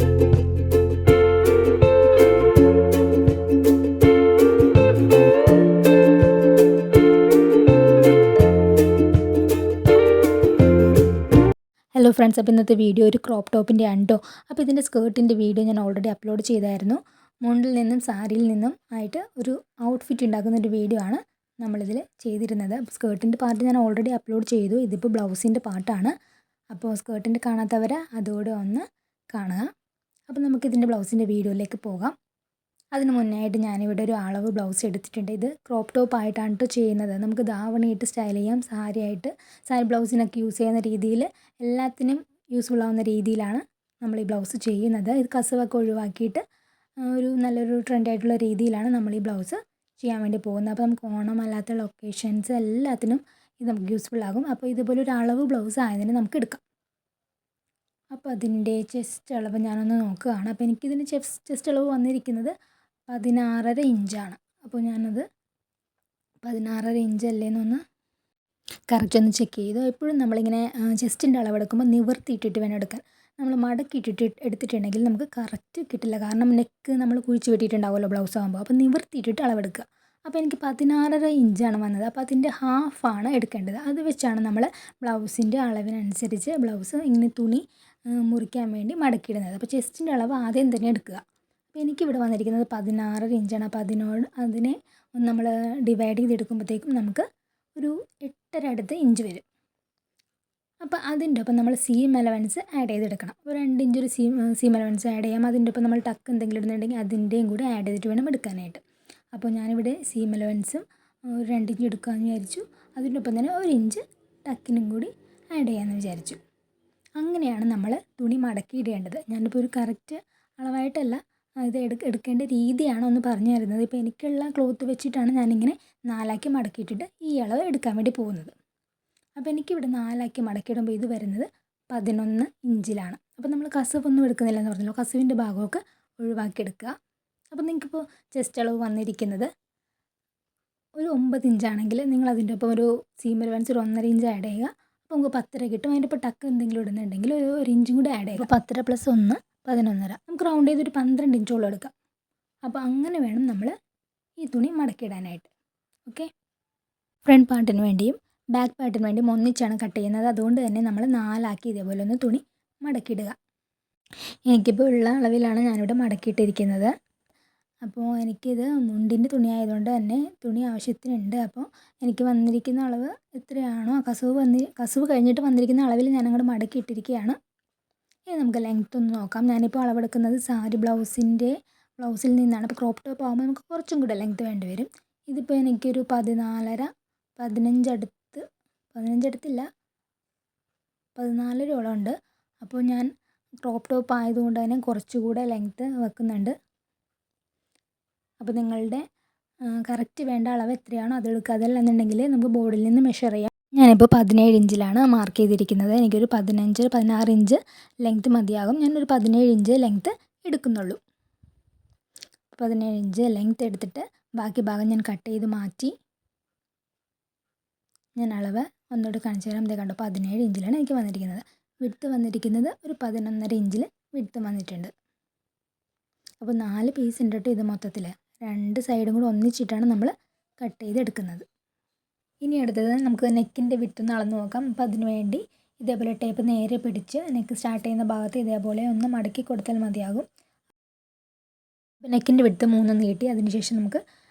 Hello friends, അപ്പോൾ ഇന്നത്തെ video ഒരു ക്രോപ്പ് ടോപ്പിൻ്റെ ഉണ്ടോ. അപ്പോൾ ഇതിൻ്റെ സ്കേർട്ടിൻ്റെ വീഡിയോ ഞാൻ ഓൾറെഡി അപ്ലോഡ് ചെയ്തായിരുന്നു. മുണ്ടിൽ നിന്നും സാരിയിൽ നിന്നും ആയിട്ട് ഒരു ഔട്ട്ഫിറ്റ് ഉണ്ടാക്കുന്ന ഒരു വീഡിയോ ആണ് നമ്മളിതിൽ ചെയ്തിരുന്നത്. സ്കേർട്ടിൻ്റെ പാർട്ട് ഞാൻ ഓൾറെഡി അപ്ലോഡ് ചെയ്തു. ഇതിപ്പോൾ ബ്ലൗസിൻ്റെ പാർട്ടാണ്. അപ്പോൾ സ്കേർട്ടിൻ്റെ കാണാത്തവരെ അതോടെ ഒന്ന് കാണുക. അപ്പോൾ നമുക്കിതിൻ്റെ ബ്ലൗസിൻ്റെ വീഡിയോയിലേക്ക് പോകാം. അതിന് മുന്നേ ആയിട്ട് ഞാനിവിടെ ഒരു അളവ് ബ്ലൗസ് എടുത്തിട്ടുണ്ട്. ഇത് ക്രോപ്പ് ടോപ്പ് ആയിട്ടാണ് കേട്ടോ ചെയ്യുന്നത്. നമുക്ക് ധാവണിയിട്ട് സ്റ്റൈൽ ചെയ്യാം, സാരി ബ്ലൗസിനൊക്കെ യൂസ് ചെയ്യുന്ന രീതിയിൽ, എല്ലാത്തിനും യൂസ്ഫുൾ ആവുന്ന രീതിയിലാണ് നമ്മൾ ഈ ബ്ലൗസ് ചെയ്യുന്നത്. ഇത് കസവൊക്കെ ഒഴിവാക്കിയിട്ട് ഒരു നല്ലൊരു ട്രെൻഡായിട്ടുള്ള രീതിയിലാണ് നമ്മൾ ഈ ബ്ലൗസ് ചെയ്യാൻ വേണ്ടി പോകുന്നത്. അപ്പോൾ നമുക്ക് ഓണം അല്ലാത്ത ലൊക്കേഷൻസ് എല്ലാത്തിനും ഇത് നമുക്ക് യൂസ്ഫുൾ ആകും. അപ്പോൾ ഇതുപോലെ ഒരു അളവ് ബ്ലൗസ് ആയതിന് നമുക്ക് എടുക്കാം. അപ്പോൾ അതിൻ്റെ ചെസ്റ്റ് അളവ് ഞാനൊന്ന് നോക്കുകയാണ്. അപ്പോൾ എനിക്കിതിന് ചെസ്റ്റ് അളവ് വന്നിരിക്കുന്നത് 16.5 ഇഞ്ചാണ്. അപ്പോൾ ഞാനത് 16.5 ഇഞ്ചല്ലേന്നൊന്ന് കറക്റ്റ് ഒന്ന് ചെക്ക് ചെയ്തു. എപ്പോഴും നമ്മളിങ്ങനെ ചെസ്റ്റിൻ്റെ അളവെടുക്കുമ്പോൾ നിവർത്തിയിട്ടിട്ട് വേണം എടുക്കാൻ. നമ്മൾ മടക്കിയിട്ടിട്ട് എടുത്തിട്ടുണ്ടെങ്കിൽ നമുക്ക് കറക്റ്റ് കിട്ടില്ല. കാരണം നെക്ക് നമ്മൾ കുഴിച്ച് വെട്ടിയിട്ടുണ്ടാവുമല്ലോ ബ്ലൗസ് ആകുമ്പോൾ. അപ്പോൾ നിവർത്തിയിട്ടിട്ട് അളവെടുക്കുക. അപ്പോൾ എനിക്ക് 16.5 ഇഞ്ചാണ് വന്നത്. അപ്പോൾ അതിൻ്റെ ഹാഫാണ് എടുക്കേണ്ടത്. അത് വെച്ചാണ് നമ്മൾ ബ്ലൗസിൻ്റെ അളവിനനുസരിച്ച് ബ്ലൗസ് ഇങ്ങനെ തുണി മുറിക്കാൻ വേണ്ടി മടക്കിയിടുന്നത്. അപ്പോൾ ചെസ്റ്റിൻ്റെ അളവ് ആദ്യം തന്നെ എടുക്കുക. അപ്പോൾ എനിക്കിവിടെ വന്നിരിക്കുന്നത് 16.5 ഇഞ്ചാണ്. അപ്പോൾ അതിനെ ഒന്ന് നമ്മൾ ഡിവൈഡ് ചെയ്തെടുക്കുമ്പോഴത്തേക്കും നമുക്ക് ഒരു 8.5 അടുത്ത് ഇഞ്ച് വരും. അപ്പോൾ അതിൻ്റെ ഒപ്പം നമ്മൾ സീം അലവൻസ് ആഡ് ചെയ്തെടുക്കണം. ഒരു 2 ഇഞ്ച് ഒരു സീം അലവൻസ് ആഡ് ചെയ്യാം. അതിൻ്റെ ഒപ്പം നമ്മൾ ടക്ക് എന്തെങ്കിലും ഇടുന്നുണ്ടെങ്കിൽ അതിൻ്റെയും കൂടി ആഡ് ചെയ്തിട്ട് വേണം എടുക്കാനായിട്ട്. അപ്പോൾ ഞാനിവിടെ സീം അലവൻസും ഒരു 2 ഇഞ്ച് എടുക്കാമെന്ന് വിചാരിച്ചു. അതിൻ്റെ ഒപ്പം തന്നെ 1 ഇഞ്ച് ടക്കിനും കൂടി ആഡ് ചെയ്യാമെന്ന് വിചാരിച്ചു. അങ്ങനെയാണ് നമ്മൾ തുണി മടക്കി ഇടേണ്ടത്. ഞാനിപ്പോൾ ഒരു കറക്റ്റ് അളവായിട്ടല്ല ഇത് എടുക്കേണ്ട രീതിയാണ് ഒന്ന് പറഞ്ഞു തരുന്നത്. ഇപ്പോൾ എനിക്കുള്ള ക്ലോത്ത് വെച്ചിട്ടാണ് ഞാനിങ്ങനെ 4ആക്കി മടക്കിയിട്ടിട്ട് ഈ അളവ് എടുക്കാൻ വേണ്ടി പോകുന്നത്. അപ്പോൾ എനിക്കിവിടെ 4ആക്കി മടക്കിയിടുമ്പോൾ ഇത് വരുന്നത് 11 ഇഞ്ചിലാണ്. അപ്പോൾ നമ്മൾ കസവൊന്നും എടുക്കുന്നില്ലെന്ന് പറഞ്ഞല്ലോ. കസവിൻ്റെ ഭാഗമൊക്കെ ഒഴിവാക്കിയെടുക്കുക. അപ്പോൾ നിങ്ങൾക്കിപ്പോൾ ചെസ്റ്റ് അളവ് വന്നിരിക്കുന്നത് ഒരു 9 ഇഞ്ചാണെങ്കിൽ നിങ്ങൾ അതിൻ്റെ ഒപ്പം ഒരു സീം അലവൻസ് ഒരു 1.5 ഇഞ്ച് ആഡ് ചെയ്യുക. അപ്പോൾ നമുക്ക് 10.5 കിട്ടും. അതിൻ്റെ ഇപ്പോൾ ടക്ക് എന്തെങ്കിലും ഇടുന്നുണ്ടെങ്കിൽ ഒരു 1 ഇഞ്ചും കൂടി ആഡ് ചെയ്യുക. അപ്പോൾ 10.5 + 1 11.5. നമുക്ക് റൗണ്ട് ചെയ്തൊരു 12 ഇഞ്ചോളം എടുക്കാം. അപ്പോൾ അങ്ങനെ വേണം നമ്മൾ ഈ തുണി മടക്കിയിടാനായിട്ട്. ഓക്കെ, ഫ്രണ്ട് പാർട്ടിന് വേണ്ടിയും ബാക്ക് പാർട്ടിന് വേണ്ടിയും ഒന്നിച്ചാണ് കട്ട് ചെയ്യുന്നത്. അതുകൊണ്ട് തന്നെ നമ്മൾ 4ആക്കി ഇതേപോലെ ഒന്ന് തുണി മടക്കിയിടുക. എനിക്കിപ്പോൾ ഉള്ള അളവിലാണ് ഞാനിവിടെ മടക്കിയിട്ടിരിക്കുന്നത്. അപ്പോൾ എനിക്കിത് മുണ്ടിൻ്റെ തുണി ആയതുകൊണ്ട് തന്നെ തുണി ആവശ്യത്തിനുണ്ട്. അപ്പോൾ എനിക്ക് വന്നിരിക്കുന്ന അളവ് എത്രയാണോ കസവ് കഴിഞ്ഞിട്ട് വന്നിരിക്കുന്ന അളവിൽ ഞാനങ്ങോട്ട് മടക്കിയിട്ടിരിക്കുകയാണ്. ഇനി നമുക്ക് ലെങ്ത്ത് ഒന്ന് നോക്കാം. ഞാനിപ്പോൾ അളവെടുക്കുന്നത് സാരി ബ്ലൗസിൽ നിന്നാണ്. അപ്പോൾ ക്രോപ്പ് ടോപ്പ് ആകുമ്പോൾ നമുക്ക് കുറച്ചും കൂടെ ലെങ്ത്ത് വേണ്ടി വരും. ഇതിപ്പോൾ എനിക്കൊരു 14.5 15 അടുത്തില്ല 14 ഉണ്ട്. അപ്പോൾ ഞാൻ ക്രോപ്പ് ടോപ്പ് ആയതുകൊണ്ട് തന്നെ കുറച്ചുകൂടെ ലെങ്ത്ത് വെക്കുന്നുണ്ട്. അപ്പോൾ നിങ്ങളുടെ കറക്റ്റ് വേണ്ട അളവ് എത്രയാണോ അതെടുക്കുക. അതല്ലെന്നുണ്ടെങ്കിൽ നമുക്ക് ബോർഡിൽ നിന്ന് മെഷർ ചെയ്യാം. ഞാനിപ്പോൾ 17 ഇഞ്ചിലാണ് മാർക്ക് ചെയ്തിരിക്കുന്നത്. എനിക്കൊരു 16 ഇഞ്ച് ലെങ്ത്ത് മതിയാകും. ഞാനൊരു 17 ഇഞ്ച് ലെങ്ത്ത് എടുക്കുന്നുള്ളൂ. 17 ഇഞ്ച് ലെങ്ത്ത് എടുത്തിട്ട് ബാക്കി ഭാഗം ഞാൻ കട്ട് ചെയ്ത് മാറ്റി. ഞാൻ അളവ് ഒന്നുകൂടി കാണിച്ചു തരാം. ഇതേ കണ്ടോ, 17 ഇഞ്ചിലാണ് എനിക്ക് വന്നിരിക്കുന്നത്. വിഡ്ത്ത് വന്നിരിക്കുന്നത് ഒരു 11.5 ഇഞ്ചിൽ വിഡ്ത്ത് വന്നിട്ടുണ്ട്. അപ്പോൾ 4 പീസ് ഉണ്ട് കേട്ടോ ഇത് മൊത്തത്തിൽ. 2 സൈഡും കൂടി ഒന്നിച്ചിട്ടാണ് നമ്മൾ കട്ട് ചെയ്തെടുക്കുന്നത്. ഇനി അടുത്തത് നമുക്ക് നെക്കിൻ്റെ വിഡ്ത്ത് അളന്ന് നോക്കാം. അപ്പോൾ അതിന് വേണ്ടി ഇതേപോലെ ടേപ്പ് നേരെ പിടിച്ച് നെക്ക് സ്റ്റാർട്ട് ചെയ്യുന്ന ഭാഗത്ത് ഇതേപോലെ ഒന്ന് മടക്കി കൊടുത്താൽ മതിയാകും. അപ്പോൾ നെക്കിൻ്റെ വിഡ്ത്ത് 3 നീട്ടി. അതിനുശേഷം നമുക്ക്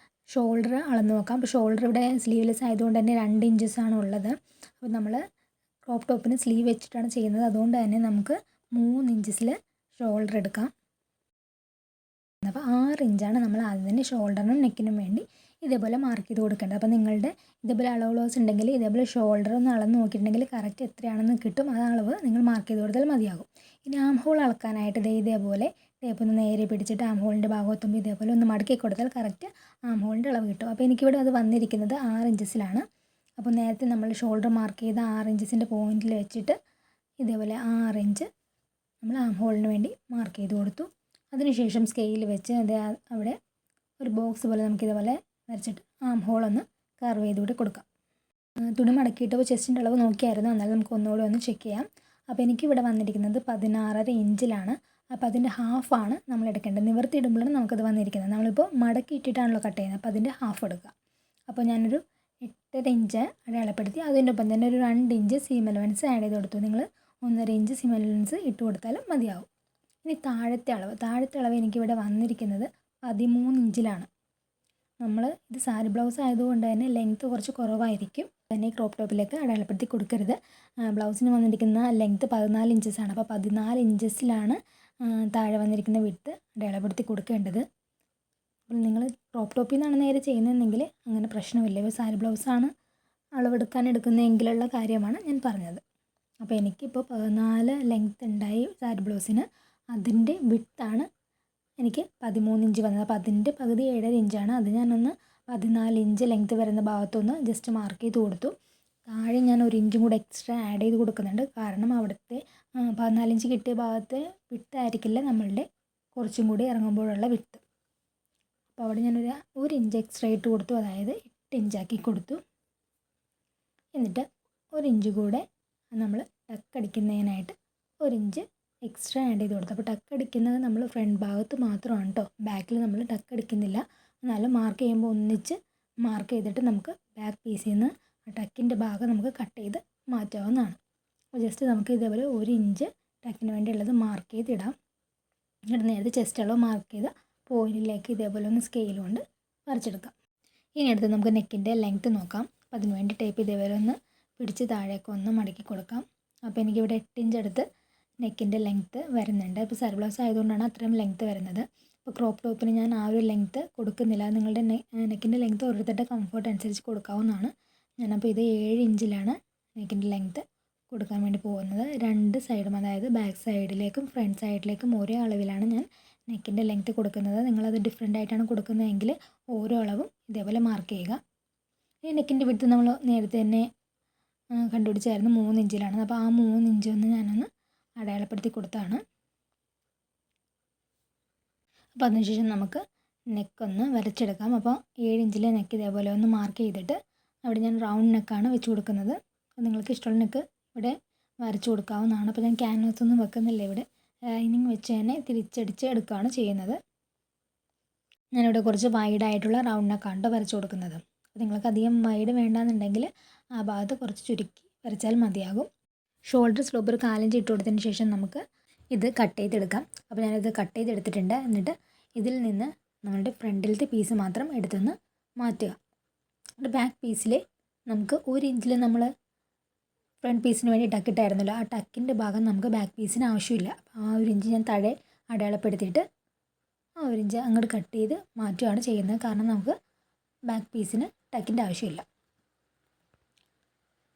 ഷോൾഡർ അളന്ന് നോക്കാം. അപ്പോൾ ഷോൾഡർ ഇവിടെ സ്ലീവ്ലെസ് ആയതുകൊണ്ട് തന്നെ 2 ഇഞ്ചസാണ് ഉള്ളത്. അപ്പോൾ നമ്മൾ ക്രോപ്പ് ടോപ്പിന് സ്ലീവ് വെച്ചിട്ടാണ് ചെയ്യുന്നത്. അതുകൊണ്ട് തന്നെ നമുക്ക് 3 ഇഞ്ചസിൽ ഷോൾഡർ എടുക്കാം. അപ്പോൾ 6 ഇഞ്ചാണ് നമ്മൾ ആദ്യം തന്നെ ഷോൾഡറിനും നെക്കിനും വേണ്ടി ഇതേപോലെ മാർക്ക് ചെയ്ത് കൊടുക്കേണ്ടത്. അപ്പോൾ നിങ്ങളുടെ ഇതേപോലെ അളവ് ബ്ലൗസ് ഉണ്ടെങ്കിൽ ഇതേപോലെ ഷോൾഡർ ഒന്ന് അളന്ന് നോക്കിയിട്ടുണ്ടെങ്കിൽ കറക്റ്റ് എത്രയാണെന്ന് കിട്ടും. ആ അളവ് നിങ്ങൾ മാർക്ക് ചെയ്ത് കൊടുത്താൽ മതിയാകും. ഇനി ആം ഹോൾ അളക്കാനായിട്ട് ഇതേപോലെ ടേപ്പ് ഒന്ന് നേരെ പിടിച്ചിട്ട് ആം ഹോളിൻ്റെ ഭാഗത്തുമ്പോൾ ഇതേപോലെ ഒന്ന് മടക്കി കൊടുത്താൽ കറക്റ്റ് ആം ഹോളിൻ്റെ അളവ് കിട്ടും. അപ്പോൾ എനിക്കിവിടെ അത് വന്നിരിക്കുന്നത് 6 ഇഞ്ചസിലാണ്. അപ്പോൾ നേരത്തെ നമ്മൾ ഷോൾഡർ മാർക്ക് ചെയ്ത 6 ഇഞ്ചസിൻ്റെ പോയിന്റിൽ വെച്ചിട്ട് ഇതേപോലെ 6 ഇഞ്ച് നമ്മൾ ആം ഹോളിന് വേണ്ടി മാർക്ക് ചെയ്ത് കൊടുത്തു. അതിനുശേഷം സ്കെയിൽ വെച്ച് അവിടെ ഒരു ബോക്സ് പോലെ നമുക്ക് ഇതേപോലെ വരച്ചിട്ട് ആം ഹോളൊന്ന് കർവ് ചെയ്ത് കൂടി കൊടുക്കാം. തുണി മടക്കിയിട്ട് ചെസ്റ്റിൻ്റെ അളവ് നോക്കിയായിരുന്നു. എന്നാലും നമുക്ക് ഒന്നുകൂടി ഒന്ന് ചെക്ക് ചെയ്യാം. അപ്പോൾ എനിക്കിവിടെ വന്നിരിക്കുന്നത് 16.5 ഇഞ്ചിലാണ്. അപ്പോൾ അതിൻ്റെ ഹാഫാണ് നമ്മൾ എടുക്കേണ്ടത്. നിവർത്തി ഇടുമ്പോഴാണ് നമുക്കത് വന്നിരിക്കുന്നത്. നമ്മളിപ്പോൾ മടക്കി ഇട്ടിട്ടാണല്ലോ കട്ട് ചെയ്യുന്നത്. അപ്പോൾ അതിൻ്റെ ഹാഫ് എടുക്കുക. അപ്പോൾ ഞാനൊരു 8.5 ഇഞ്ച് അടയാളപ്പെടുത്തി. അതിൻ്റെ ഒപ്പം തന്നെ ഒരു 2 ഇഞ്ച് സീം അലവൻസ് ആഡ് ചെയ്ത് കൊടുത്തു. നിങ്ങൾ 1.5 ഇഞ്ച് സീം അലവൻസ് ഇട്ട് കൊടുത്താലും മതിയാവും. ഇനി താഴത്തെ അളവ് എനിക്കിവിടെ വന്നിരിക്കുന്നത് 13 ഇഞ്ചിലാണ്. നമ്മൾ ഇത് സാരി ബ്ലൗസ് ആയതുകൊണ്ട് തന്നെ ലെങ്ത്ത് കുറച്ച് കുറവായിരിക്കും. തന്നെ ക്രോപ്പ് ടോപ്പിലേക്ക് അടയാളപ്പെടുത്തി കൊടുക്കരുത്. ബ്ലൗസിന് വന്നിരിക്കുന്ന ലെങ്ത്ത് 14 ഇഞ്ചസാണ്. അപ്പോൾ 14 ഇഞ്ചസിലാണ് താഴെ വന്നിരിക്കുന്ന വിഡ്ത്ത് അടയാളപ്പെടുത്തി കൊടുക്കേണ്ടത്. അപ്പോൾ നിങ്ങൾ ക്രോപ്പ് ടോപ്പിൽ നിന്നാണ് നേരെ ചെയ്യുന്നതെങ്കിൽ അങ്ങനെ പ്രശ്നമില്ല. ഇപ്പോൾ സാരി ബ്ലൗസാണ് അളവെടുക്കാൻ എടുക്കുന്നതെങ്കിലുള്ള കാര്യമാണ് ഞാൻ പറഞ്ഞത്. അപ്പോൾ എനിക്കിപ്പോൾ 14 ലെങ്ത്ത് ഉണ്ടായി സാരി ബ്ലൗസിന്. അതിൻ്റെ വിഡ്ത്താണ് എനിക്ക് 13 ഇഞ്ച് വന്നത്. അപ്പോൾ അതിൻ്റെ പകുതി 7.5 ഇഞ്ചാണ്. അത് ഞാനൊന്ന് 14 ഇഞ്ച് ലെങ്ത്ത് വരുന്ന ഭാഗത്തൊന്ന് ജസ്റ്റ് മാർക്ക് ചെയ്ത് കൊടുത്തു. താഴെ ഞാൻ 1 ഇഞ്ചും കൂടെ എക്സ്ട്രാ ആഡ് ചെയ്ത് കൊടുക്കുന്നുണ്ട്. കാരണം അവിടുത്തെ 14 ഇഞ്ച് കിട്ടിയ ഭാഗത്തെ വിഡ്ത്ത് ആയിരിക്കില്ല നമ്മളുടെ കുറച്ചും കൂടി ഇറങ്ങുമ്പോഴുള്ള വിഡ്ത്ത്. അപ്പോൾ അവിടെ ഞാനൊരു 1 ഇഞ്ച് എക്സ്ട്രാ ഇട്ട് കൊടുത്തു. അതായത് 8 ഇഞ്ചാക്കി കൊടുത്തു. എന്നിട്ട് 1 ഇഞ്ച് കൂടെ നമ്മൾ ടക്ക് അടിക്കുന്നതിനായിട്ട് 1 ഇഞ്ച് എക്സ്ട്രാ ആഡ് ചെയ്ത് കൊടുത്തു. അപ്പോൾ ടക്ക് അടിക്കുന്നത് നമ്മൾ ഫ്രണ്ട് ഭാഗത്ത് മാത്രമാണ് കേട്ടോ. ബാക്കിൽ നമ്മൾ ടക്ക് അടിക്കുന്നില്ല. എന്നാലും മാർക്ക് ചെയ്യുമ്പോൾ ഒന്നിച്ച് മാർക്ക് ചെയ്തിട്ട് നമുക്ക് ബാക്ക് പീസിൽ നിന്ന് ടക്കിൻ്റെ ഭാഗം നമുക്ക് കട്ട് ചെയ്ത് മാറ്റാവുന്നതാണ്. അപ്പോൾ ജസ്റ്റ് നമുക്ക് ഇതേപോലെ 1 ഇഞ്ച് ടക്കിന് വേണ്ടിയുള്ളത് മാർക്ക് ചെയ്തിടാം. എന്നിട്ട് നേരത്തെ ചെസ്റ്റ് അളവ് മാർക്ക് ചെയ്ത് പോയിന്റിലേക്ക് ഇതേപോലെ ഒന്ന് സ്കെയിൽ കൊണ്ട് വരച്ചെടുക്കാം. ഇനി അടുത്ത് നമുക്ക് നെക്കിൻ്റെ ലെങ്ത്ത് നോക്കാം. അപ്പോൾ അതിന് വേണ്ടി ടേപ്പ് ഇതേപോലെ ഒന്ന് പിടിച്ച് താഴേക്ക് ഒന്ന് മടക്കി കൊടുക്കാം. അപ്പോൾ എനിക്കിവിടെ 8 ഇഞ്ച് അടുത്ത് നെക്കിൻ്റെ ലെങ്ത്ത് വരുന്നുണ്ട്. ഇപ്പോൾ സാരി ബ്ലൗസ് ആയതുകൊണ്ടാണ് അത്രയും ലെങ്ത്ത് വരുന്നത്. ഇപ്പോൾ ക്രോപ്പ് ടോപ്പിന് ഞാൻ ആ ഒരു ലെങ്ത്ത് കൊടുക്കുന്നില്ല. നിങ്ങളുടെ നെക്കിൻ്റെ ലെങ്ത്ത് ഓരോരുത്തരുടെ കംഫർട്ട് അനുസരിച്ച് കൊടുക്കാവുന്നതാണ്. ഞാനപ്പോൾ ഇത് 7 ഇഞ്ചിലാണ് നെക്കിൻ്റെ ലെങ്ത്ത് കൊടുക്കാൻ വേണ്ടി പോകുന്നത്. 2 സൈഡും, അതായത് ബാക്ക് സൈഡിലേക്കും ഫ്രണ്ട് സൈഡിലേക്കും ഒരേ അളവിലാണ് ഞാൻ നെക്കിൻ്റെ ലെങ്ത്ത് കൊടുക്കുന്നത്. നിങ്ങളത് ഡിഫറെൻ്റ് ആയിട്ടാണ് കൊടുക്കുന്നതെങ്കിൽ ഓരോ അളവും ഇതേപോലെ മാർക്ക് ചെയ്യുക. ഈ നെക്കിൻ്റെ വിഡ്ത്ത് നമ്മൾ നേരത്തെ തന്നെ കണ്ടുപിടിച്ചായിരുന്നു 3 ഇഞ്ചിലാണ്. അപ്പോൾ ആ 3 ഇഞ്ച് ഒന്ന് ഞാനൊന്ന് അടയാളപ്പെടുത്തി കൊടുത്താണ്. അപ്പോൾ അതിനുശേഷം നമുക്ക് നെക്കൊന്ന് വരച്ചെടുക്കാം. അപ്പോൾ 7 ഇഞ്ചിലെ നെക്ക് ഇതേപോലെ ഒന്ന് മാർക്ക് ചെയ്തിട്ട് അവിടെ ഞാൻ റൗണ്ട് നെക്കാണ് വെച്ച് കൊടുക്കുന്നത്. അപ്പോൾ നിങ്ങൾക്ക് ഇഷ്ടമുള്ള നെക്ക് ഇവിടെ വരച്ച് കൊടുക്കാവുന്നതാണ്. അപ്പോൾ ഞാൻ ക്യാൻവാസ് ഒന്നും വെക്കുന്നില്ല. ഇവിടെ ലൈനിങ് വെച്ച് തന്നെ തിരിച്ചടിച്ച് എടുക്കുകയാണ് ചെയ്യുന്നത്. ഞാനിവിടെ കുറച്ച് വൈഡായിട്ടുള്ള റൗണ്ട് നെക്കാണ് വരച്ച് കൊടുക്കുന്നത്. അപ്പോൾ നിങ്ങൾക്ക് അധികം വൈഡ് വേണ്ടാന്നുണ്ടെങ്കിൽ ആ ഭാഗത്ത് കുറച്ച് ചുരുക്കി വരച്ചാൽ മതിയാകും. ഷോൾഡർ സ്ലോപ്പ് ഒരു 4 ഇഞ്ച് ഇട്ട് കൊടുത്തതിന് ശേഷം നമുക്ക് ഇത് കട്ട് ചെയ്തെടുക്കാം. അപ്പോൾ ഞാനിത് കട്ട് ചെയ്തെടുത്തിട്ടുണ്ട്. എന്നിട്ട് ഇതിൽ നിന്ന് നമ്മളുടെ ഫ്രണ്ടിലത്തെ പീസ് മാത്രം എടുത്തൊന്ന് മാറ്റുക. ബാക്ക് പീസിൽ നമുക്ക് 1 ഇഞ്ചിൽ നമ്മൾ ഫ്രണ്ട് പീസിന് വേണ്ടി ടക്കിട്ടായിരുന്നല്ലോ, ആ ടക്കിൻ്റെ ഭാഗം നമുക്ക് ബാക്ക് പീസിന് ആവശ്യമില്ല. അപ്പോൾ ആ 1 ഇഞ്ച് ഞാൻ താഴെ അടയാളപ്പെടുത്തിയിട്ട് ആ 1 ഇഞ്ച് അങ്ങോട്ട് കട്ട് ചെയ്ത് മാറ്റുകയാണ് ചെയ്യുന്നത്. കാരണം നമുക്ക് ബാക്ക് പീസിന് ടക്കിൻ്റെ ആവശ്യമില്ല.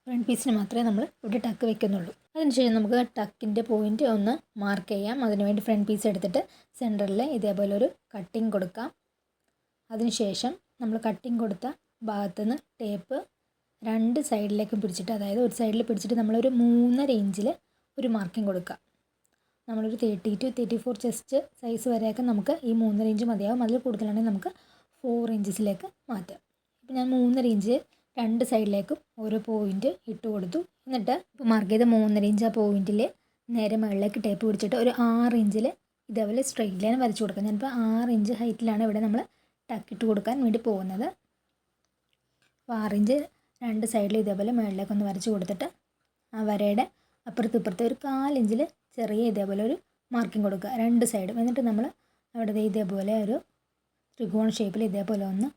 ഫ്രണ്ട് പീസിന് മാത്രമേ നമ്മൾ ഇവിടെ ടക്ക് വെക്കുന്നുള്ളൂ. അതിനുശേഷം നമുക്ക് ടക്കിൻ്റെ പോയിൻ്റ് ഒന്ന് മാർക്ക് ചെയ്യാം. അതിനുവേണ്ടി ഫ്രണ്ട് പീസ് എടുത്തിട്ട് സെൻറ്ററിൽ ഇതേപോലെ ഒരു കട്ടിങ് കൊടുക്കാം. അതിനുശേഷം നമ്മൾ കട്ടിങ് കൊടുത്ത ഭാഗത്തുനിന്ന് ടേപ്പ് 2 സൈഡിലേക്കും പിടിച്ചിട്ട്, അതായത് ഒരു സൈഡിൽ പിടിച്ചിട്ട് നമ്മളൊരു 3.5 ഇഞ്ചിൽ ഒരു മാർക്കിങ് കൊടുക്കുക. നമ്മളൊരു 30 to 34 ചെസ്റ്റ് സൈസ് വരെയൊക്കെ നമുക്ക് ഈ 3.5 ഇഞ്ച് മതിയാവും. അതിൽ കൂടുതലാണെങ്കിൽ നമുക്ക് 4 ഇഞ്ചസിലേക്ക് മാറ്റാം. ഇപ്പോൾ ഞാൻ 3.5 ഇഞ്ച് 2 സൈഡിലേക്കും ഓരോ പോയിൻ്റ് ഇട്ട് കൊടുത്തു. എന്നിട്ട് ഇപ്പോൾ മാർക്ക് ചെയ്ത 3.5 ഇഞ്ച് ആ പോയിൻറ്റിൽ നേരെ മുകളിലേക്ക് ടേപ്പ് പിടിച്ചിട്ട് ഒരു 6 ഇഞ്ചിൽ ഇതേപോലെ സ്ട്രെയിറ്റ് ലൈൻ വരച്ച് കൊടുക്കാം. ഞാനിപ്പോൾ 6 ഇഞ്ച് ഹൈറ്റിലാണ് ഇവിടെ നമ്മൾ ടക്കിട്ട് കൊടുക്കാൻ വേണ്ടി പോകുന്നത്. അപ്പോൾ 6 ഇഞ്ച് 2 സൈഡിൽ ഇതേപോലെ മുകളിലേക്കൊന്ന് വരച്ച് കൊടുത്തിട്ട് ആ വരയുടെ അപ്പുറത്ത് ഇപ്പുറത്ത് ഒരു 4 ഇഞ്ചിൽ ചെറിയ ഇതേപോലെ ഒരു മാർക്കിംഗ് കൊടുക്കുക 2 സൈഡും. എന്നിട്ട് നമ്മൾ അവിടെ ഇതേപോലെ ഒരു ത്രികോണ ഷേപ്പിൽ ഇതേപോലെ ഒന്ന്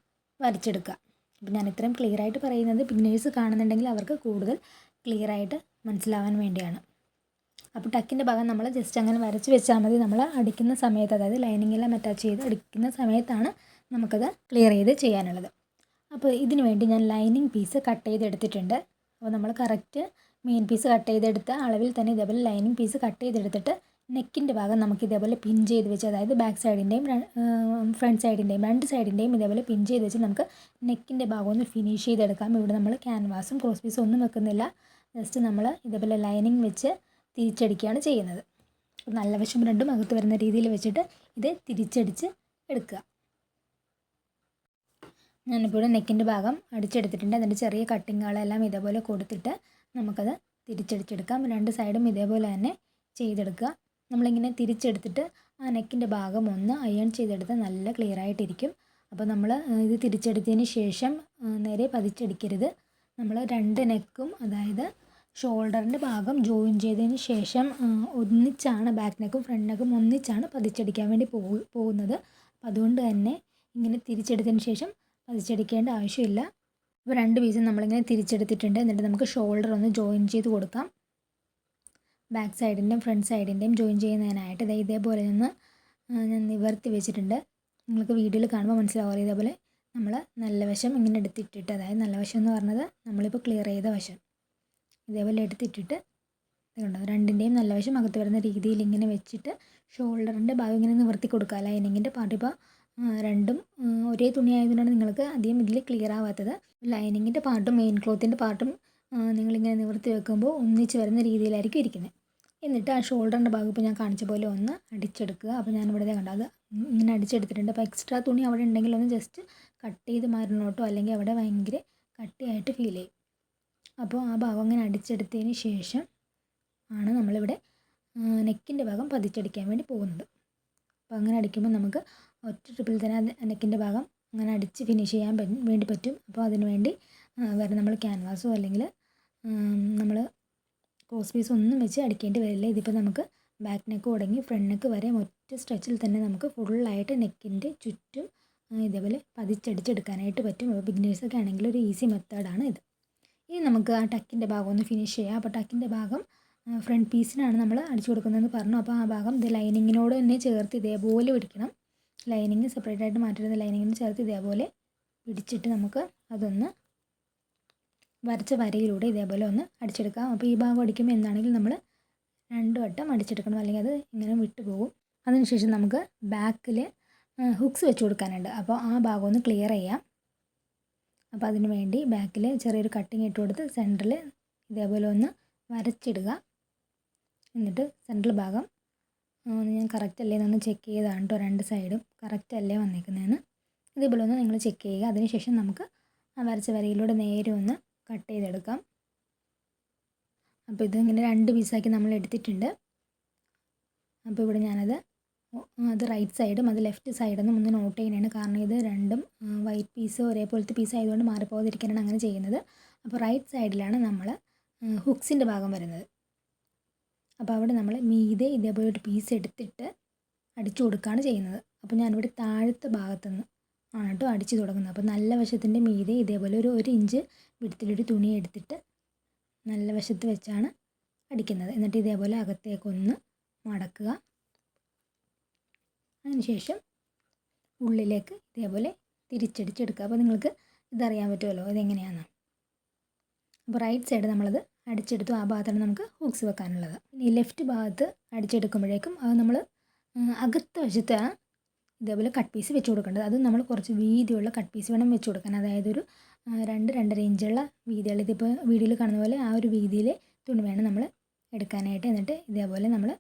വരച്ചെടുക്കുക. അപ്പോൾ ഞാൻ ഇത്രയും ക്ലിയർ ആയിട്ട് പറയുന്നത് ബിഗിനേഴ്സ് കാണുന്നുണ്ടെങ്കിൽ അവർക്ക് കൂടുതൽ ക്ലിയർ ആയിട്ട് മനസ്സിലാവാൻ വേണ്ടിയാണ്. അപ്പോൾ ടക്കിൻ്റെ ഭാഗം നമ്മൾ ജസ്റ്റ് അങ്ങനെ വരച്ച് വെച്ചാൽ മതി. നമ്മൾ അടിക്കുന്ന സമയത്ത്, അതായത് ലൈനിങ് എല്ലാം അറ്റാച്ച് ചെയ്ത് അടിക്കുന്ന സമയത്താണ് നമുക്കത് ക്ലിയർ ചെയ്ത് ചെയ്യാനുള്ളത്. അപ്പോൾ ഇതിന് വേണ്ടി ഞാൻ ലൈനിങ് പീസ് കട്ട് ചെയ്തെടുത്തിട്ടുണ്ട്. അപ്പോൾ നമ്മൾ കറക്റ്റ് മെയിൻ പീസ് കട്ട് ചെയ്തെടുത്ത അളവിൽ തന്നെ ഇതേപോലെ ലൈനിങ് പീസ് കട്ട് ചെയ്തെടുത്തിട്ട് നെക്കിൻ്റെ ഭാഗം നമുക്ക് ഇതേപോലെ പിൻ ചെയ്ത് വെച്ച്, അതായത് ബാക്ക് സൈഡിൻ്റെയും ഫ്രണ്ട് സൈഡിൻ്റെയും 2 സൈഡിൻ്റെയും ഇതേപോലെ പിൻ ചെയ്ത് വെച്ച് നമുക്ക് നെക്കിൻ്റെ ഭാഗം ഒന്ന് ഫിനിഷ് ചെയ്തെടുക്കാം. ഇവിടെ നമ്മൾ ക്യാൻവാസും ക്രോസ് പീസും ഒന്നും വെക്കുന്നില്ല. ജസ്റ്റ് നമ്മൾ ഇതേപോലെ ലൈനിങ് വെച്ച് തിരിച്ചടിക്കുകയാണ് ചെയ്യുന്നത്. നല്ല വശം രണ്ടും അകത്ത് വരുന്ന രീതിയിൽ വെച്ചിട്ട് ഇത് തിരിച്ചടിച്ച് എടുക്കുക. ഞാനിപ്പോൾ ഇവിടെ നെക്കിൻ്റെ ഭാഗം അടിച്ചെടുത്തിട്ടുണ്ട്. അതിൻ്റെ ചെറിയ കട്ടിങ്ങുകളെല്ലാം ഇതേപോലെ കൊടുത്തിട്ട് നമുക്കത് തിരിച്ചടിച്ചെടുക്കാം. രണ്ട് സൈഡും ഇതേപോലെ തന്നെ ചെയ്തെടുക്കുക. നമ്മളിങ്ങനെ തിരിച്ചെടുത്തിട്ട് ആ നെക്കിൻ്റെ ഭാഗം ഒന്ന് അയൺ ചെയ്തെടുത്താൽ നല്ല ക്ലിയർ ആയിട്ടിരിക്കും. അപ്പോൾ നമ്മൾ ഇത് തിരിച്ചെടുത്തതിന് ശേഷം നേരെ പതിച്ചടിക്കരുത്. നമ്മൾ രണ്ട് നെക്കും, അതായത് ഷോൾഡറിൻ്റെ ഭാഗം ജോയിൻ ചെയ്തതിന് ശേഷം ഒന്നിച്ചാണ് ബാക്ക് നെക്കും ഫ്രണ്ട് നെക്കും ഒന്നിച്ചാണ് പതിച്ചടിക്കാൻ വേണ്ടി പോകുന്നത്. അപ്പോൾ അതുകൊണ്ട് തന്നെ ഇങ്ങനെ തിരിച്ചെടുത്തതിന് ശേഷം പതിച്ചടിക്കേണ്ട ആവശ്യമില്ല. അപ്പോൾ രണ്ട് പീസും നമ്മളിങ്ങനെ തിരിച്ചെടുത്തിട്ടുണ്ട്. എന്നിട്ട് നമുക്ക് ഷോൾഡർ ഒന്ന് ജോയിൻ ചെയ്ത് കൊടുക്കാം. ബാക്ക് സൈഡിൻ്റെയും ഫ്രണ്ട് സൈഡിൻ്റെയും ജോയിൻ ചെയ്യുന്നതിനായിട്ട് ഇതേപോലെ ഒന്ന് ഞാൻ നിവർത്തി വെച്ചിട്ടുണ്ട്. നിങ്ങൾക്ക് വീഡിയോയിൽ കാണുമ്പോൾ മനസ്സിലാവില്ല. ഇതേപോലെ നമ്മൾ നല്ല വശം ഇങ്ങനെ എടുത്തിട്ടിട്ട്, അതായത് നല്ല വശം എന്ന് പറഞ്ഞത് നമ്മളിപ്പോൾ ക്ലിയർ ചെയ്ത വശം, ഇതേപോലെ എടുത്തിട്ടിട്ട് കണ്ടോ, രണ്ടിൻ്റെയും നല്ല വശം അകത്ത് വരുന്ന രീതിയിൽ ഇങ്ങനെ വെച്ചിട്ട് ഷോൾഡറിൻ്റെ ഭാഗം ഇങ്ങനെ നിവർത്തി കൊടുക്കുക. ലൈനിങ്ങിൻ്റെ പാർട്ട് ഇപ്പോൾ രണ്ടും ഒരേ തുണി ആയതുകൊണ്ടാണ് നിങ്ങൾക്ക് അധികം ഇതിൽ ക്ലിയർ ആവാത്തത്. ലൈനിങ്ങിൻ്റെ പാർട്ടും മെയിൻ ക്ലോത്തിൻ്റെ പാർട്ടും നിങ്ങളിങ്ങനെ നിവർത്തി വെക്കുമ്പോൾ ഒന്നിച്ച് വരുന്ന രീതിയിലായിരിക്കും ഇരിക്കുന്നത്. എന്നിട്ട് ആ ഷോൾഡറിൻ്റെ ഭാഗം ഇപ്പോൾ ഞാൻ കാണിച്ച പോലെ ഒന്ന് അടിച്ചെടുക്കുക. അപ്പോൾ ഞാനിവിടെ കണ്ടോ അത് ഇങ്ങനെ അടിച്ചെടുത്തിട്ടുണ്ട്. അപ്പോൾ എക്സ്ട്രാ തുണി അവിടെ ഉണ്ടെങ്കിൽ ഒന്ന് ജസ്റ്റ് കട്ട് ചെയ്ത് മാറണോട്ടോ, അല്ലെങ്കിൽ അവിടെ ഭയങ്കര കട്ടിയായിട്ട് ഫീൽ ചെയ്യും. അപ്പോൾ ആ ഭാഗം അങ്ങനെ അടിച്ചെടുത്തതിന് ശേഷം ആണ് നമ്മളിവിടെ നെക്കിൻ്റെ ഭാഗം പതിച്ചടിക്കാൻ വേണ്ടി പോകുന്നത്. അപ്പോൾ അങ്ങനെ അടിക്കുമ്പോൾ നമുക്ക് ഒറ്റ ട്രിപ്പിൽ തന്നെ നെക്കിൻ്റെ ഭാഗം അങ്ങനെ അടിച്ച് ഫിനിഷ് ചെയ്യാൻ വേണ്ടി പറ്റും. അപ്പോൾ അതിന് വേണ്ടി വേറെ നമ്മൾ ക്യാൻവാസോ അല്ലെങ്കിൽ നമ്മൾ ക്രോസ് പീസ് ഒന്നും വെച്ച് അടിക്കേണ്ടി വരില്ല. ഇതിപ്പോൾ നമുക്ക് ബാക്ക് നെക്ക് തുടങ്ങി ഫ്രണ്ട് നെക്ക് വരെ ഒറ്റ സ്ട്രെച്ചിൽ തന്നെ നമുക്ക് ഫുള്ളായിട്ട് നെക്കിൻ്റെ ചുറ്റും ഇതേപോലെ പതിച്ചടിച്ചെടുക്കാനായിട്ട് പറ്റും. അപ്പോൾ ബിഗിനേഴ്സൊക്കെ ആണെങ്കിൽ ഒരു ഈസി മെത്തേഡാണ് ഇത്. ഇനി നമുക്ക് ആ ടക്കിൻ്റെ ഭാഗം ഒന്ന് ഫിനിഷ് ചെയ്യാം. അപ്പോൾ ടക്കിൻ്റെ ഭാഗം ഫ്രണ്ട് പീസിനാണ് നമ്മൾ അടിച്ചു കൊടുക്കുന്നതെന്ന് പറഞ്ഞു. അപ്പോൾ ആ ഭാഗം ഇത് ലൈനിങ്ങിനോട് തന്നെ ചേർത്ത് ഇതേപോലെ പിടിക്കണം. ലൈനിങ് സെപ്പറേറ്റ് ആയിട്ട് മാറ്റരുത്. ലൈനിങ്ങിന് ചേർത്ത് ഇതേപോലെ പിടിച്ചിട്ട് നമുക്ക് അതൊന്ന് വരച്ച വരയിലൂടെ ഇതേപോലെ ഒന്ന് അടിച്ചെടുക്കാം. അപ്പോൾ ഈ ഭാഗം അടിക്കുമ്പോൾ എന്താണെങ്കിലും നമ്മൾ 2 വട്ടം അടിച്ചെടുക്കണം, അല്ലെങ്കിൽ അത് ഇങ്ങനെ വിട്ടു പോകും. അതിനുശേഷം നമുക്ക് ബാക്കിൽ ഹുക്സ് വെച്ച് കൊടുക്കാനുണ്ട്. അപ്പോൾ ആ ഭാഗം ഒന്ന് ക്ലിയർ ചെയ്യാം. അപ്പോൾ അതിന് വേണ്ടി ബാക്കിൽ ചെറിയൊരു കട്ടിങ് ഇട്ട് കൊടുത്ത് സെൻറ്ററിൽ ഇതേപോലെ ഒന്ന് വരച്ചിടുക. എന്നിട്ട് സെൻട്രൽ ഭാഗം ഞാൻ കറക്റ്റ് അല്ലേ എന്നൊന്ന് ചെക്ക് ചെയ്താണ് കേട്ടോ. രണ്ട് സൈഡും കറക്റ്റ് അല്ലേ വന്നേക്കുന്നതെന്ന് ഇതേപോലെ ഒന്ന് നിങ്ങൾ ചെക്ക് ചെയ്യുക. അതിനുശേഷം നമുക്ക് ആ വരച്ച വരയിലൂടെ നേരെ ഒന്ന് കട്ട് ചെയ്തെടുക്കാം. അപ്പോൾ ഇതിങ്ങനെ 2 പീസാക്കി നമ്മൾ എടുത്തിട്ടുണ്ട്. അപ്പോൾ ഇവിടെ ഞാനത് അത് റൈറ്റ് സൈഡും അത് ലെഫ്റ്റ് സൈഡെന്നും ഒന്ന് നോട്ട് ചെയ്യുന്നതാണ്. കാരണം ഇത് രണ്ടും വൈറ്റ് പീസ് ഒരേപോലത്തെ പീസ് ആയതുകൊണ്ട് മാറിപ്പോകാതിരിക്കാനാണ് അങ്ങനെ ചെയ്യുന്നത്. അപ്പോൾ റൈറ്റ് സൈഡിലാണ് നമ്മൾ ഹുക്സിൻ്റെ ഭാഗം വരുന്നത്. അപ്പോൾ അവിടെ നമ്മൾ മീതെ ഇതേപോലെ ഒരു പീസ് എടുത്തിട്ട് അടിച്ചു കൊടുക്കുകയാണ് ചെയ്യുന്നത്. അപ്പോൾ ഞാനിവിടെ താഴത്തെ ഭാഗത്തുനിന്ന് ആണ് കേട്ടോ അടിച്ചു തുടങ്ങുന്നത്. അപ്പോൾ നല്ല വശത്തിൻ്റെ മീതെ ഇതേപോലെ ഒരു 1 ഇഞ്ച് വിടത്തിലൊരു തുണി എടുത്തിട്ട് നല്ല വശത്ത് വെച്ചാണ് അടിക്കുന്നത്. എന്നിട്ട് ഇതേപോലെ അകത്തേക്കൊന്ന് മടക്കുക. അതിനുശേഷം ഉള്ളിലേക്ക് ഇതേപോലെ തിരിച്ചടിച്ചെടുക്കുക. അപ്പോൾ നിങ്ങൾക്ക് ഇതറിയാൻ പറ്റുമല്ലോ ഇതെങ്ങനെയാണ്. അപ്പോൾ റൈറ്റ് സൈഡ് നമ്മളത് അടിച്ചെടുത്തു. ആ ഭാഗത്താണ് നമുക്ക് ഹുക്സ് വെക്കാനുള്ളത്. ഇനി ലെഫ്റ്റ് ഭാഗത്ത് അടിച്ചെടുക്കുമ്പോഴേക്കും അത് നമ്മൾ അകത്തെ വശത്താണ് ഇതേപോലെ കട്ട് പീസ് വെച്ച് കൊടുക്കേണ്ടത്. അത് നമ്മൾ കുറച്ച് വീതിയുള്ള കട്ട് പീസ് വേണം വെച്ച് കൊടുക്കാൻ. അതായത് ഒരു 2-2.5 ഇഞ്ചുള്ള വീതിയുള്ള, ഇതിപ്പോൾ വീഡിയോയിൽ കാണുന്ന പോലെ ആ ഒരു വീതിയിൽ തുണി വേണം നമ്മൾ എടുക്കാനായിട്ട്. എന്നിട്ട് ഇതേപോലെ നമ്മൾ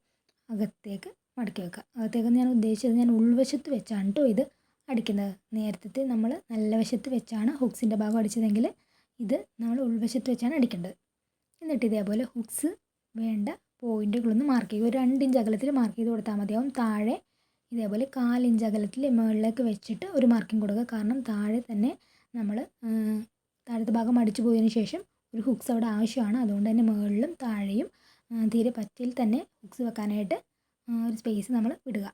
അകത്തേക്ക് മടക്കി വെക്കുക. അകത്തേക്ക് ഞാൻ ഉദ്ദേശിച്ചത് ഞാൻ ഉൾവശത്ത് വെച്ചാണ് കേട്ടോ ഇത് അടിക്കുന്നത്. നേരത്തെ നമ്മൾ നല്ല വശത്ത് വെച്ചാണ് ഹുക്സിൻ്റെ ഭാഗം അടിച്ചതെങ്കിൽ ഇത് നമ്മൾ ഉൾവശത്ത് വെച്ചാണ് അടിക്കേണ്ടത്. എന്നിട്ട് ഇതേപോലെ ഹുക്സ് വേണ്ട പോയിൻറ്റുകളൊന്ന് മാർക്ക് ചെയ്യുക. ഒരു 2 ഇഞ്ച് അകലത്തിൽ മാർക്ക് ചെയ്ത് കൊടുത്താൽ മതിയാവും. താഴെ ഇതേപോലെ 1/4 ഇഞ്ച് അകലത്തിൽ മുകളിലേക്ക് വെച്ചിട്ട് ഒരു മാർക്കിംഗ് കൊടുക്കുക. കാരണം താഴെ തന്നെ നമ്മൾ താഴത്തെ ഭാഗം അടിച്ചു പോയതിന് ശേഷം ഒരു ഹുക്സ് അവിടെ ആവശ്യമാണ്. അതുകൊണ്ട് തന്നെ മുകളിലും താഴെയും തീരെ പറ്റിയിൽ തന്നെ ഹുക്സ് വെക്കാനായിട്ട് ഒരു സ്പേസ് നമ്മൾ വിടുക.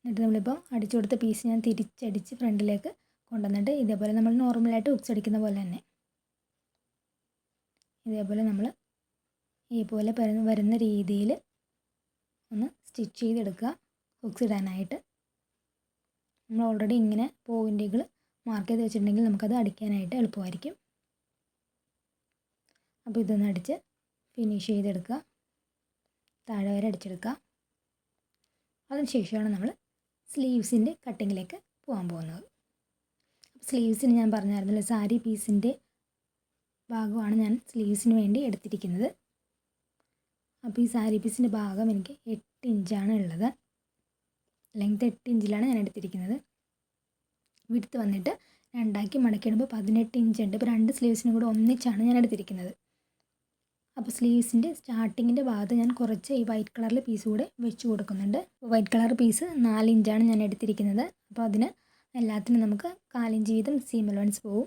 എന്നിട്ട് നമ്മളിപ്പോൾ അടിച്ചു കൊടുത്ത പീസ് ഞാൻ തിരിച്ചടിച്ച് ഫ്രണ്ടിലേക്ക് കൊണ്ടുവന്നിട്ട് ഇതേപോലെ നമ്മൾ നോർമലായിട്ട് ഹുക്സ് അടിക്കുന്ന പോലെ തന്നെ ഇതേപോലെ നമ്മൾ ഇതുപോലെ വരുന്ന രീതിയിൽ ഒന്ന് സ്റ്റിച്ച് ചെയ്തെടുക്കുക. ഹുക്സ് ഇടാനായിട്ട് നമ്മൾ ഓൾറെഡി ഇങ്ങനെ പോയിൻറ്റുകൾ മാർക്ക് ചെയ്ത് വെച്ചിട്ടുണ്ടെങ്കിൽ നമുക്കത് അടിക്കാനായിട്ട് എളുപ്പമായിരിക്കും. അപ്പോൾ ഇതൊന്ന് അടിച്ച് ഫിനിഷ് ചെയ്തെടുക്കുക. താഴെ വരെ അടിച്ചെടുക്കുക. അതിനുശേഷമാണ് നമ്മൾ സ്ലീവ്സിൻ്റെ കട്ടിങ്ങിലേക്ക് പോകാൻ പോകുന്നത്. സ്ലീവ്സിന് ഞാൻ പറഞ്ഞായിരുന്നല്ലോ സാരി പീസിൻ്റെ ഭാഗമാണ് ഞാൻ സ്ലീവ്സിന് വേണ്ടി എടുത്തിരിക്കുന്നത്. അപ്പോൾ ഈ സാരി പീസിൻ്റെ ഭാഗം എനിക്ക് 8 ഇഞ്ചാണ് ഉള്ളത്. ലെങ്ത് 8 ഇഞ്ചിലാണ് ഞാൻ എടുത്തിരിക്കുന്നത്. വിഡ്ത്ത് വന്നിട്ട് രണ്ടാക്കി മടക്കിയിടുമ്പോൾ 18 ഇഞ്ച് ഉണ്ട്. ഇപ്പോൾ 2 സ്ലീവ്സിനും കൂടെ ഒന്നിച്ചാണ് ഞാൻ എടുത്തിരിക്കുന്നത്. അപ്പോൾ സ്ലീവ്സിൻ്റെ സ്റ്റാർട്ടിങ്ങിൻ്റെ ഭാഗത്ത് ഞാൻ കുറച്ച് ഈ വൈറ്റ് കളറിൽ പീസ് കൂടെ വെച്ച് കൊടുക്കുന്നുണ്ട്. വൈറ്റ് കളർ പീസ് 4 ഇഞ്ചാണ് ഞാൻ എടുത്തിരിക്കുന്നത്. അപ്പോൾ അതിന് എല്ലാത്തിനും നമുക്ക് 4 ഇഞ്ച് വീതം സീം അലവൻസ് പോകും.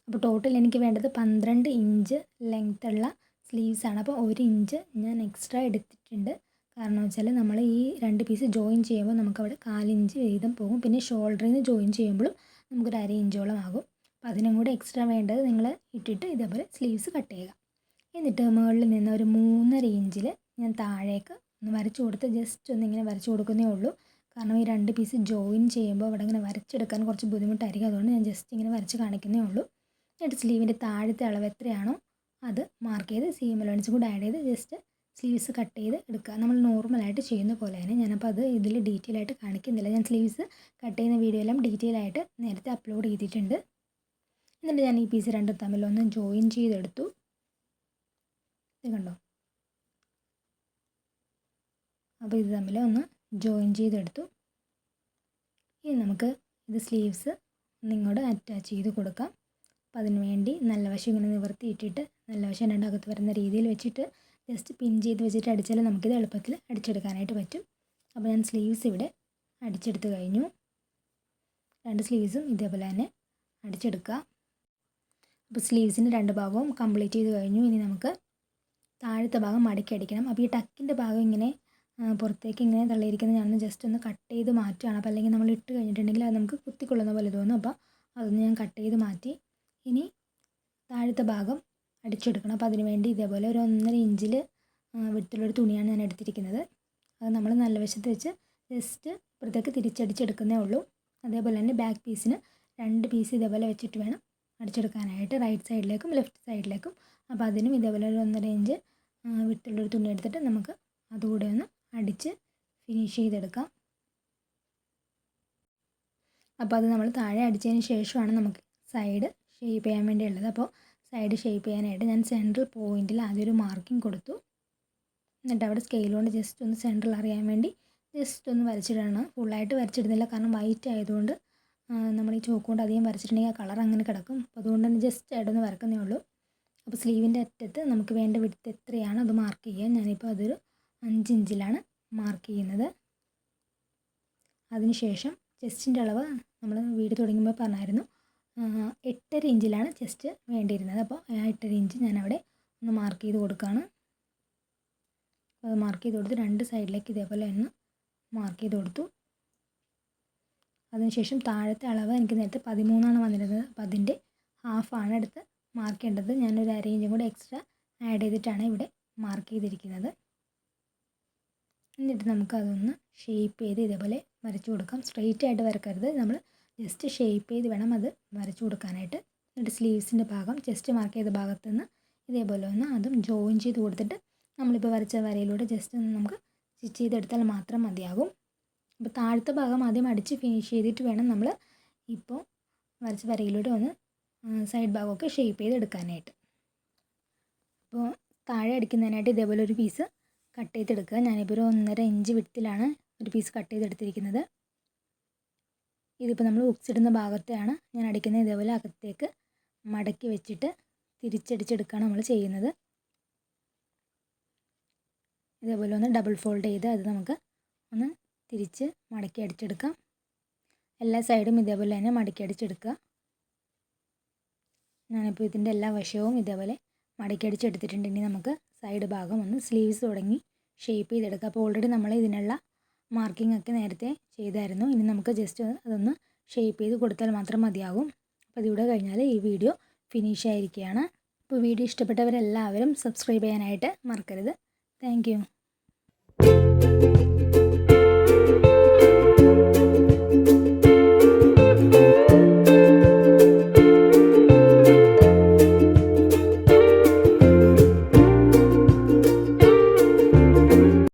അപ്പോൾ ടോട്ടൽ എനിക്ക് വേണ്ടത് 12 ഇഞ്ച് ലെങ്ത്തുള്ള സ്ലീവ്സാണ്. അപ്പോൾ 1 ഇഞ്ച് ഞാൻ എക്സ്ട്രാ എടുത്തിട്ടുണ്ട്. കാരണം വെച്ചാൽ നമ്മൾ ഈ 2 പീസ് ജോയിൻ ചെയ്യുമ്പോൾ നമുക്കവിടെ 4 ഇഞ്ച് വീതം പോകും. പിന്നെ ഷോൾഡറിൽ നിന്ന് ജോയിൻ ചെയ്യുമ്പോഴും നമുക്കൊരു 1/2 ഇഞ്ചോളം ആകും. അപ്പോൾ അതിനും കൂടെ എക്സ്ട്രാ വേണ്ടത് നിങ്ങൾ ഇട്ടിട്ട് ഇതേപോലെ സ്ലീവ്സ് കട്ട് ചെയ്യുക. എന്നിട്ട് മുകളിൽ നിന്ന് ഒരു 3.5 ഇഞ്ചിൽ ഞാൻ താഴേക്ക് ഒന്ന് വരച്ച് കൊടുത്ത് ജസ്റ്റ് ഒന്ന് ഇങ്ങനെ വരച്ച് കൊടുക്കുന്നേ ഉള്ളൂ. കാരണം ഈ 2 പീസ് ജോയിൻ ചെയ്യുമ്പോൾ അവിടെ ഇങ്ങനെ വരച്ചെടുക്കാൻ കുറച്ച് ബുദ്ധിമുട്ടായിരിക്കും. അതുകൊണ്ട് ഞാൻ ജസ്റ്റ് ഇങ്ങനെ വരച്ച് കാണിക്കുന്നേ ഉള്ളൂ. എന്നിട്ട് സ്ലീവിൻ്റെ താഴത്തെ അളവ് എത്രയാണോ അത് മാർക്ക് ചെയ്ത് സീം അലവൻസ് കൂടെ ആഡ് ചെയ്ത് ജസ്റ്റ് സ്ലീവ്സ് കട്ട് ചെയ്ത് എടുക്കുക. നമ്മൾ നോർമലായിട്ട് ചെയ്യുന്ന പോലെ തന്നെ. ഞാനപ്പോൾ അത് ഇതിൽ ഡീറ്റെയിൽ ആയിട്ട് കാണിക്കുന്നില്ല. ഞാൻ സ്ലീവ്സ് കട്ട് ചെയ്യുന്ന വീഡിയോ എല്ലാം ഡീറ്റെയിൽ ആയിട്ട് നേരത്തെ അപ്ലോഡ് ചെയ്തിട്ടുണ്ട്. എന്നിട്ട് ഞാൻ ഈ പീസ് രണ്ടും തമ്മിലൊന്ന് ജോയിൻ ചെയ്തെടുത്തു. ഇത് കണ്ടോ? അപ്പോൾ ഇത് തമ്മിൽ ഒന്ന് ജോയിൻ ചെയ്തെടുത്തു. ഇനി നമുക്ക് ഇത് സ്ലീവ്സ് ഒന്നിങ്ങോട്ട് അറ്റാച്ച് ചെയ്ത് കൊടുക്കാം. അപ്പോൾ അതിന് വേണ്ടി നല്ല വശം ഇങ്ങനെ നിവർത്തിയിട്ടിട്ട് നല്ല വശം രണ്ടകത്ത് വരുന്ന രീതിയിൽ വെച്ചിട്ട് ജസ്റ്റ് പിൻ ചെയ്ത് വെച്ചിട്ട് അടിച്ചാൽ നമുക്കിത് എളുപ്പത്തിൽ അടിച്ചെടുക്കാനായിട്ട് പറ്റും. അപ്പോൾ ഞാൻ സ്ലീവ്സ് ഇവിടെ അടിച്ചെടുത്ത് കഴിഞ്ഞു. 2 സ്ലീവ്സും ഇതേപോലെ തന്നെ അടിച്ചെടുക്കുക. അപ്പോൾ സ്ലീവ്സിൻ്റെ 2 ഭാഗവും കംപ്ലീറ്റ് ചെയ്ത് കഴിഞ്ഞു. ഇനി നമുക്ക് താഴത്തെ ഭാഗം മടക്കി അടിക്കണം. അപ്പോൾ ഈ ടക്കിൻ്റെ ഭാഗം ഇങ്ങനെ പുറത്തേക്ക് ഇങ്ങനെ തള്ളിയിരിക്കുന്നത് ഞാനൊന്ന് ജസ്റ്റ് ഒന്ന് കട്ട് ചെയ്ത് മാറ്റുകയാണ്. അപ്പോൾ അല്ലെങ്കിൽ നമ്മൾ ഇട്ട് കഴിഞ്ഞിട്ടുണ്ടെങ്കിൽ അത് നമുക്ക് കുത്തിക്കൊള്ളുന്ന പോലെ തോന്നും. അപ്പോൾ അതൊന്ന് ഞാൻ കട്ട് ചെയ്ത് മാറ്റി. ഇനി താഴത്തെ ഭാഗം അടിച്ചെടുക്കണം. അപ്പോൾ അതിന് വേണ്ടി ഇതേപോലെ ഒരു 1.5 ഇഞ്ചിൽ വിട്ടുള്ളൊരു തുണിയാണ് ഞാൻ എടുത്തിരിക്കുന്നത്. അത് നമ്മൾ നല്ല വശത്ത് വെച്ച് ജസ്റ്റ് ഇപ്പുറത്തേക്ക് തിരിച്ചടിച്ചെടുക്കുന്നേ ഉള്ളൂ. അതേപോലെ തന്നെ ബാക്ക് പീസിന് 2 പീസ് ഇതേപോലെ വെച്ചിട്ട് വേണം അടിച്ചെടുക്കാനായിട്ട്, റൈറ്റ് സൈഡിലേക്കും ലെഫ്റ്റ് സൈഡിലേക്കും. അപ്പോൾ അതിനും ഇതേപോലെ ഒരു 1.5 ഇഞ്ച് വിട്ടുള്ളൊരു തുണി എടുത്തിട്ട് നമുക്ക് അതുകൂടെ ഒന്ന് അടിച്ച് ഫിനിഷ് ചെയ്തെടുക്കാം. അപ്പോൾ അത് നമ്മൾ താഴെ അടിച്ചതിന് ശേഷമാണ് നമുക്ക് സൈഡ് ഷേപ്പ് ചെയ്യാൻ വേണ്ടിയുള്ളത്. അപ്പോൾ സൈഡ് ഷേപ്പ് ചെയ്യാനായിട്ട് ഞാൻ സെൻട്രൽ പോയിൻറ്റിൽ ആദ്യം ഒരു മാർക്കിംഗ് കൊടുത്തു. എന്നിട്ട് അവിടെ സ്കെയിൽ കൊണ്ട് ജസ്റ്റ് ഒന്ന് സെൻട്രൽ അറിയാൻ വേണ്ടി ജസ്റ്റ് ഒന്ന് വരച്ചിടാണ്. ഫുള്ളായിട്ട് വരച്ചിടുന്നില്ല, കാരണം വൈറ്റ് ആയതുകൊണ്ട് നമ്മൾ ഈ ചോക്ക് കൊണ്ട് അധികം വരച്ചിട്ടുണ്ടെങ്കിൽ ആ കളർ അങ്ങനെ കിടക്കും. അപ്പോൾ അതുകൊണ്ട് തന്നെ ജസ്റ്റ് ആയിട്ടൊന്ന് വരക്കുന്നേ ഉള്ളൂ. അപ്പോൾ സ്ലീവിൻ്റെ അറ്റത്ത് നമുക്ക് വേണ്ട വിഡ്ത്ത് എത്രയാണ് അത് മാർക്ക് ചെയ്യാൻ ഞാനിപ്പോൾ അതൊരു 5 ഇഞ്ചിലാണ് മാർക്ക് ചെയ്യുന്നത്. അതിനുശേഷം ചെസ്റ്റിൻ്റെ അളവ് നമ്മൾ വീഡിയോ തുടങ്ങുമ്പോൾ പറഞ്ഞായിരുന്നു 8.5 ഇഞ്ചിലാണ് ചെസ്റ്റ് വേണ്ടിയിരുന്നത്. അപ്പോൾ ആ 8.5 ഇഞ്ച് ഞാനവിടെ ഒന്ന് മാർക്ക് ചെയ്ത് കൊടുക്കുകയാണ്. അത് മാർക്ക് ചെയ്ത് കൊടുത്ത് 2 സൈഡിലേക്ക് ഇതേപോലെ ഒന്ന് മാർക്ക് ചെയ്ത് കൊടുത്തു. അതിനുശേഷം താഴത്തെ അളവ് എനിക്ക് നേരത്തെ 13 വന്നിരുന്നത്. അപ്പോൾ അതിൻ്റെ ഹാഫാണ് എടുത്ത് മാർക്ക് ചെയ്യേണ്ടത്. ഞാനൊരു 1/2 ഇഞ്ചും കൂടെ എക്സ്ട്രാ ആഡ് ചെയ്തിട്ടാണ് ഇവിടെ മാർക്ക് ചെയ്തിരിക്കുന്നത്. എന്നിട്ട് നമുക്കതൊന്ന് ഷേപ്പ് ചെയ്ത് ഇതേപോലെ വരച്ചു കൊടുക്കാം. സ്ട്രെയിറ്റ് ആയിട്ട് വരക്കരുത്, നമ്മൾ ജസ്റ്റ് ഷേപ്പ് ചെയ്ത് വേണം അത് വരച്ചു കൊടുക്കാനായിട്ട്. എന്നിട്ട് സ്ലീവ്സിൻ്റെ ഭാഗം ചെസ്റ്റ് മാർക്ക് ചെയ്ത ഭാഗത്ത് നിന്ന് ഇതേപോലെ ഒന്ന് അതും ജോയിൻ ചെയ്ത് കൊടുത്തിട്ട് നമ്മളിപ്പോൾ വരച്ച വരയിലൂടെ ജസ്റ്റ് ഒന്ന് നമുക്ക് സ്റ്റിച്ച് ചെയ്തെടുത്താൽ മാത്രം മതിയാകും. അപ്പോൾ താഴത്തെ ഭാഗം ആദ്യം അടിച്ച് ഫിനിഷ് ചെയ്തിട്ട് വേണം നമ്മൾ ഇപ്പോൾ വരച്ച വരയിലൂടെ ഒന്ന് സൈഡ് ഭാഗമൊക്കെ ഷേപ്പ് ചെയ്തെടുക്കാനായിട്ട്. അപ്പോൾ താഴെ അടിക്കുന്നതിനായിട്ട് ഇതേപോലെ ഒരു പീസ് കട്ട് ചെയ്തെടുക്കുക. ഞാനിപ്പോൾ ഒരു 1.5 ഇഞ്ച് വിഡ്ത്തിലാണ് ഒരു പീസ് കട്ട് ചെയ്തെടുത്തിരിക്കുന്നത്. ഇതിപ്പോൾ നമ്മൾ ഹുക്സ് ഇടുന്ന ഭാഗത്തെയാണ് ഞാൻ അടിക്കുന്നത്. ഇതേപോലെ അകത്തേക്ക് മടക്കി വെച്ചിട്ട് തിരിച്ചടിച്ചെടുക്കുകയാണ് നമ്മൾ ചെയ്യുന്നത്. ഇതേപോലെ ഒന്ന് ഡബിൾ ഫോൾഡ് ചെയ്ത് അത് നമുക്ക് ഒന്ന് തിരിച്ച് മടക്കി അടിച്ചെടുക്കാം. എല്ലാ സൈഡും ഇതേപോലെ തന്നെ മടക്കി അടിച്ചെടുക്കുക. ഞാനിപ്പോൾ ഇതിൻ്റെ എല്ലാ വശവും ഇതേപോലെ മടക്കി അടിച്ചെടുത്തിട്ടുണ്ട്. ഇനി നമുക്ക് സൈഡ് ഭാഗം ഒന്ന് സ്ലീവ്സ് തുടങ്ങി ഷേപ്പ് ചെയ്തെടുക്കുക. അപ്പോൾ ഓൾറെഡി നമ്മൾ ഇതിനുള്ള മാർക്കിംഗ് ഒക്കെ നേരത്തെ ചെയ്തായിരുന്നു. ഇനി നമുക്ക് ജസ്റ്റ് അതൊന്ന് ഷേപ്പ് ചെയ്ത് കൊടുത്താൽ മാത്രം മതിയാകും. അപ്പോൾ ഇതിവിടെ കഴിഞ്ഞാൽ ഈ വീഡിയോ ഫിനിഷ് ആയിരിക്കുകയാണ്. അപ്പോൾ വീഡിയോ ഇഷ്ടപ്പെട്ടവരെല്ലാവരും സബ്സ്ക്രൈബ് ചെയ്യാനായിട്ട് മറക്കരുത്. Thank you.